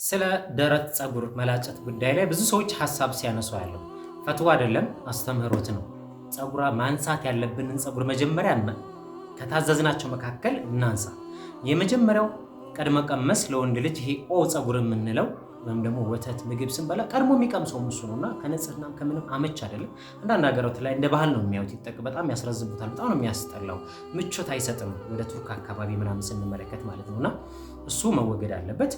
ስለ ደረት ፀጉር መላጨት ጉዳይ ላይ ብዙ ሰዎች ሐሳብ ሲያነሱ ያለው ፈትዋ አይደለም፣ አስተምህሮት ነው። ፀጉራ ማንሳት ያለብንን ፀጉር መጀመሪያ ከታዘዝናቸው መካከል እናንሳ። የመጀመሪያው ቀድመ ቀመስ ለወንድ ልጅ ይሄ ፀጉር የምንለው ወይም ደግሞ ወተት ምግብ ስንበላ ቀድሞ የሚቀምሰው እሱ ነውና ከነጽህና ከምንም አመች አይደለም። አንዳንድ ሀገራት ላይ እንደ ባህል ነው የሚያዩት፣ በጣም ያስረዝቡታል። በጣም ነው የሚያስጠላው፣ ምቾት አይሰጥም። ወደ ቱርክ አካባቢ ምናምን ስንመለከት ማለት ነውና እሱ መወገድ አለበት።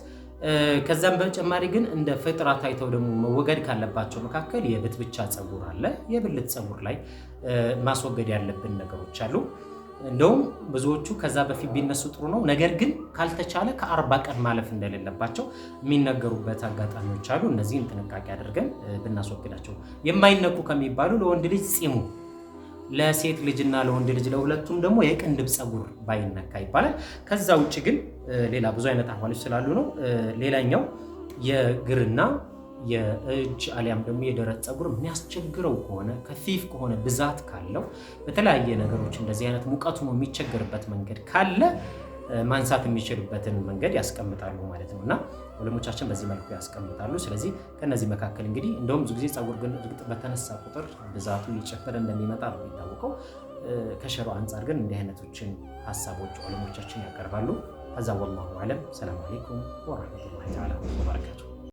ከዛም በተጨማሪ ግን እንደ ፍጥራ ታይተው ደግሞ መወገድ ካለባቸው መካከል የብትብቻ ፀጉር አለ። የብልት ፀጉር ላይ ማስወገድ ያለብን ነገሮች አሉ። እንደውም ብዙዎቹ ከዛ በፊት ቢነሱ ጥሩ ነው፣ ነገር ግን ካልተቻለ ከ40 ቀን ማለፍ እንደሌለባቸው የሚነገሩበት አጋጣሚዎች አሉ። እነዚህን ጥንቃቄ አድርገን ብናስወግዳቸው። የማይነኩ ከሚባሉ ለወንድ ልጅ ፂሙ፣ ለሴት ልጅና ለወንድ ልጅ ለሁለቱም ደግሞ የቅንድብ ፀጉር ባይነካ ይባላል። ከዛ ውጭ ግን ሌላ ብዙ አይነት አህዋሎች ስላሉ ነው። ሌላኛው የእግርና የእጅ አሊያም ደግሞ የደረት ፀጉር የሚያስቸግረው ከሆነ ከፊፍ ከሆነ ብዛት ካለው በተለያየ ነገሮች እንደዚህ አይነት ሙቀቱ ነው የሚቸገርበት መንገድ ካለ ማንሳት የሚችልበትን መንገድ ያስቀምጣሉ ማለት ነውና ወለሞቻችን በዚህ መልኩ ያስቀምጣሉ። ስለዚህ ከነዚህ መካከል እንግዲህ እንደውም ብዙ ጊዜ ፀጉር ግን እርግጥ በተነሳ ቁጥር ብዛቱ እየጨመረ እንደሚመጣ ነው የሚታወቀው። ከሸሮ አንጻር ግን እንዲህ አይነቶችን ሐሳቦች ወለሞቻችን ያቀርባሉ። ከዛ ወላሁ አለም። ሰላም አለይኩም ወራህመቱላሂ ተዓላ ወበረካቱ።